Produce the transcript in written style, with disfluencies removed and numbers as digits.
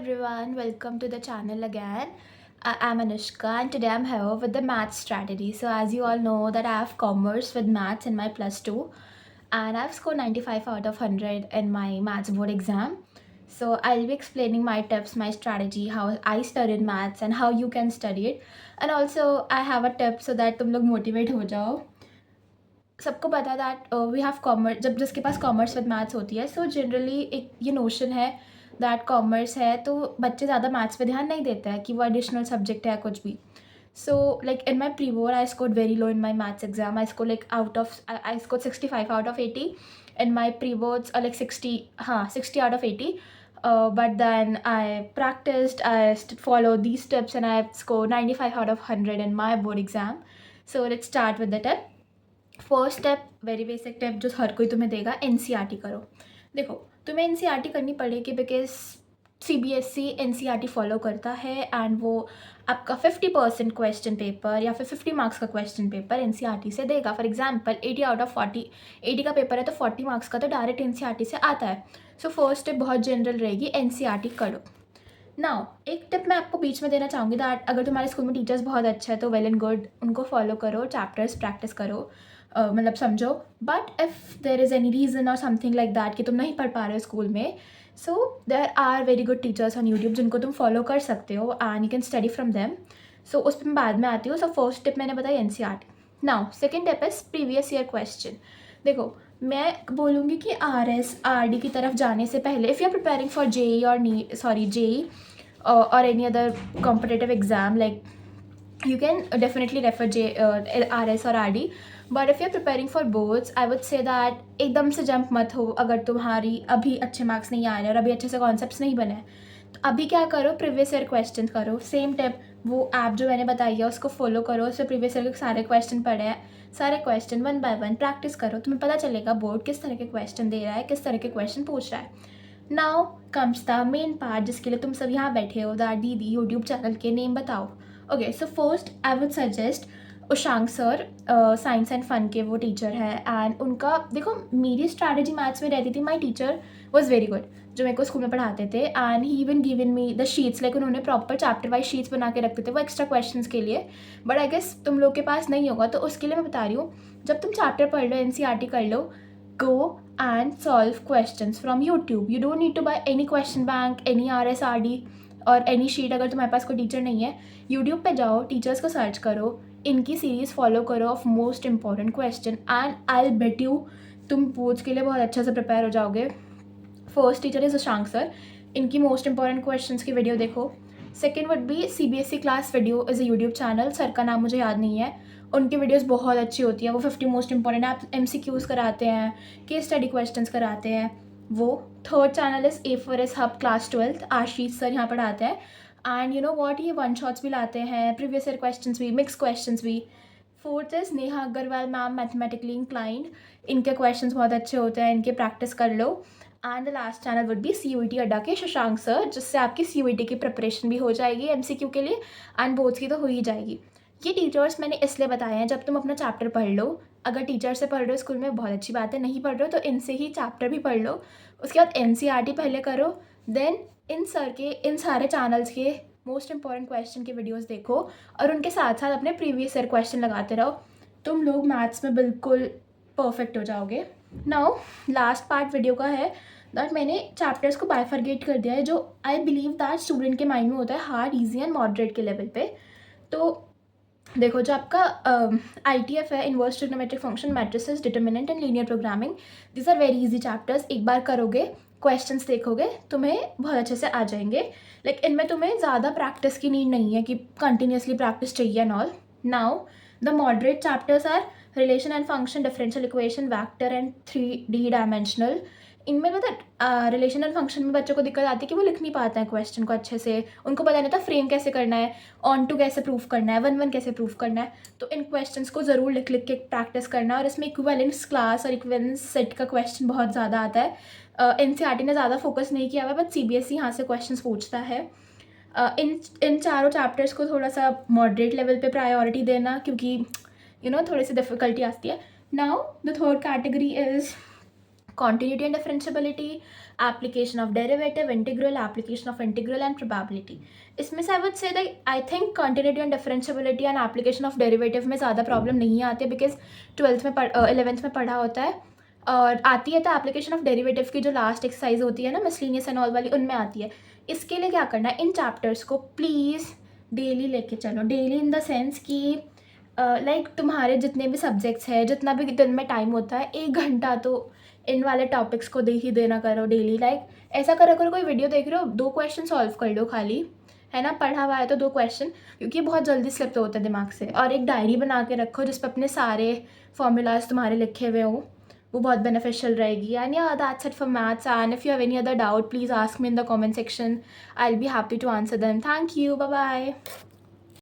Everyone, welcome to the channel again. I'm Anushka and today I'm here with the math strategy. So as you all know that I have commerce with maths in my plus 2 and I've scored 95 out of 100 in my maths board exam. So I'll be explaining my tips, my strategy, how I studied maths and how you can study it. And also I have a tip so that तुम लोग motivate हो जाओ. सबको पता है that we have commerce जब जिसके पास commerce with maths होती है सो जनरली एक ये नोशन है दैट कॉमर्स है तो बच्चे ज़्यादा मैथ्स पे ध्यान नहीं देते हैं कि वो एडिशनल सब्जेक्ट है कुछ भी. So like in my pre-board I scored very low in my maths exam. I scored like I scored 65 out of 80. In my pre-boards like 60 out of 80. But then I practiced, followed these tips and I scored 95 out of 100 in my board exam. So let's start with the tip. First step very basic tip जो हर कोई तुम्हें देगा NCERT करो. देखो तुम्हें NCERT करनी पड़ेगी because CBSE NCERT follow करता है एंड वो आपका 50% क्वेश्चन पेपर या फिर 50 मार्क्स का क्वेश्चन पेपर एनसीईआरटी से देगा. फॉर एग्जांपल 80 आउट ऑफ 40 80 का पेपर है तो 40 मार्क्स का तो डायरेक्ट एनसीईआरटी से आता है. सो फर्स्ट टिप बहुत जनरल रहेगी, एनसीईआरटी करो. नाउ एक टिप मैं आपको बीच में देना चाहूँगी दैट अगर तुम्हारे स्कूल में टीचर्स बहुत अच्छे हैं तो वेल एंड गुड, उनको फॉलो करो, चैप्टर्स प्रैक्टिस करो, मतलब समझो. But if there is any reason or something like that कि तुम नहीं पढ़ पा रहे हो स्कूल में, so there are very good teachers on YouTube जिनको तुम फॉलो कर सकते हो and you can study from them. So उस पर मैं बाद में आती हूँ. सो फर्स्ट टिप मैंने बताई NCERT. Now second tip is previous year question. देखो मैं बोलूँगी कि आरएस आरडी की तरफ जाने से पहले if you are preparing for JEE और JEE or any other competitive exam, like you can definitely refer RS or RD. But if you're preparing for boards, I would say that एकदम से jump मत हो. अगर तुम्हारी अभी अच्छे marks नहीं आ रहे और अभी अच्छे से कॉन्सेप्ट्स नहीं बने तो अभी क्या करो, प्रीवियस ईयर क्वेश्चन करो. सेम टिप, वो ऐप जो मैंने बताई है उसको फॉलो करो. उससे प्रीवियस ईयर के सारे क्वेश्चन पढ़े हैं, सारे question one by one practice करो. तुम्हें पता चलेगा बोर्ड किस तरह के क्वेश्चन दे रहा है, किस तरह के क्वेश्चन पूछ रहा है. Now comes the main part जिसके लिए तुम सब यहाँ बैठे हो, दैट दीदी यूट्यूब चैनल के नेम बताओ. Okay so first I would suggest Ushank sir, science and fun के वो टीचर है. एंड उनका देखो मेरी स्ट्रैटेजी मैथ्स में रहती थी, my teacher was very good जो मेरे को स्कूल में पढ़ाते थे. And he even given me the sheets, like उन्होंने प्रॉपर चैप्टर वाइज शीट्स बना के रखते थे वो एक्स्ट्रा क्वेश्चंस के लिए. बट आई गेस तुम लोग के पास नहीं होगा तो उसके लिए मैं बता रही हूँ, जब तुम चैप्टर पढ़ लो, एनसीईआरटी कर लो, go and solve questions from YouTube. You don't need to buy any question bank, any RSRD और any sheet. अगर तुम्हारे पास कोई टीचर नहीं है, YouTube पे जाओ, टीचर्स को सर्च करो, इनकी सीरीज़ फॉलो करो of most important question and I bet you तुम बोर्ड्स के लिए बहुत अच्छे से प्रिपेयर हो जाओगे. फर्स्ट टीचर इज़ उशांक सर, इनकी मोस्ट इंपॉर्टेंट क्वेश्चन की वीडियो देखो. Second would be CBSE class video is a YouTube channel, sir का नाम मुझे याद नहीं है. उनकी वीडियोस बहुत अच्छी होती हैं, वो 50 मोस्ट इंपॉर्टेंट आप MCQs कराते हैं, केस स्टडी क्वेश्चंस कराते हैं वो. Third channel is A4S hub class 12th, Ashish sir यहाँ पढ़ाते हैं. एंड यू नो वॉट, ये वन शॉट्स भी लाते हैं, प्रीवियस ईयर क्वेश्चंस भी, मिक्स क्वेश्चंस भी. Fourth is Neha Agarwal ma'am, mathematically inclined, इनके क्वेश्चंस बहुत अच्छे होते हैं, इनके प्रैक्टिस कर लो. And the last channel would be CUET Adda के शशांक सर, जिससे आपकी CUET की प्रिपरेशन भी हो जाएगी MCQ के लिए एंड बोर्ड्स की तो हो ही जाएगी. ये टीचर्स मैंने इसलिए बताए हैं जब तुम अपना चैप्टर पढ़ लो. अगर टीचर से पढ़ रहे हो स्कूल में बहुत अच्छी बात है, नहीं पढ़ रहे हो तो इनसे ही चैप्टर भी पढ़ लो. उसके बाद एनसीईआरटी पहले करो, देन इन सर के इन सारे चैनल्स के मोस्ट इंपॉर्टेंट क्वेश्चन के वीडियोस देखो और उनके साथ साथ अपने प्रीवियस ईयर क्वेश्चन लगाते रहो. तुम लोग मैथ्स में बिल्कुल परफेक्ट हो जाओगे. नाउ लास्ट पार्ट वीडियो का है दैट मैंने चैप्टर्स को बाइफरगेट कर दिया है जो आई बिलीव दैट स्टूडेंट के माइंड में होता है हार्ड, ईजी एंड मॉडरेट के लेवल पे. तो देखो जो आपका ITF है, inverse trigonometric function, matrices, determinant and linear programming, this are very easy chapters. एक बार करोगे, क्वेश्चंस देखोगे, तुम्हें बहुत अच्छे से आ जाएंगे. लाइक इनमें तुम्हें ज़्यादा प्रैक्टिस की नीड नहीं है कि कंटिन्यूसली प्रैक्टिस चाहिए and all. Now the moderate chapters are relation and function, differential equation, vector and 3D dimensional. इनमें पता रिलेशन एंड फंक्शन में बच्चों को दिक्कत आती है कि वो लिख नहीं पाते हैं क्वेश्चन को अच्छे से, उनको पता नहीं था फ्रेम कैसे करना है, ऑन टू कैसे प्रूफ करना है, वन वन कैसे प्रूफ करना है. तो इन क्वेश्चंस को ज़रूर लिख लिख के प्रैक्टिस करना. और इसमें इक्विवेलेंस क्लास और इक्विवेलेंस सेट का क्वेश्चन बहुत ज़्यादा आता है. NCERT ने ज़्यादा फोकस नहीं किया हुआ, बट CBSE यहाँ से क्वेश्चन पूछता है. इन चारों चैप्टर्स को थोड़ा सा मॉडरेट लेवल पे प्रायोरिटी देना क्योंकि थोड़ी सी डिफ़िकल्टी आती है. Now the third category is continuity and differentiability, application of derivative, integral, application of integral and probability. इसमें से I would say that I think continuity and differentiability and application of derivative में ज़्यादा problem नहीं आती है, because 11th में पढ़ा होता है, और आती है तो एप्लीकेशन ऑफ डेरिवेटिव की जो लास्ट एक्सरसाइज होती है ना मिसलिनियस एंड ऑल वाली, उनमें आती है. इसके लिए क्या करना है, इन चैप्टर्स को प्लीज़ डेली लेके चलो. डेली इन द सेंस कि लाइक तुम्हारे जितने भी सब्जेक्ट्स हैं, जितना भी दिन में टाइम होता है, 1 घंटा तो इन वाले टॉपिक्स को दे ही देना करो डेली. लाइक ऐसा करो, अगर कोई वीडियो देख रहे हो 2 क्वेश्चन सॉल्व कर लो खाली, है ना, पढ़ा हुआ है तो 2 क्वेश्चन, क्योंकि बहुत जल्दी स्लिप होता है दिमाग से. और एक डायरी बना के रखो जिस पर अपने सारे फॉर्मूलाज तुम्हारे लिखे हुए हों, वो बहुत बेनिफिशियल रहेगी. And yeah that's it for maths. And if you have any other doubt, please ask me in the comment section. I will be happy to answer them. Thank you. Bye bye.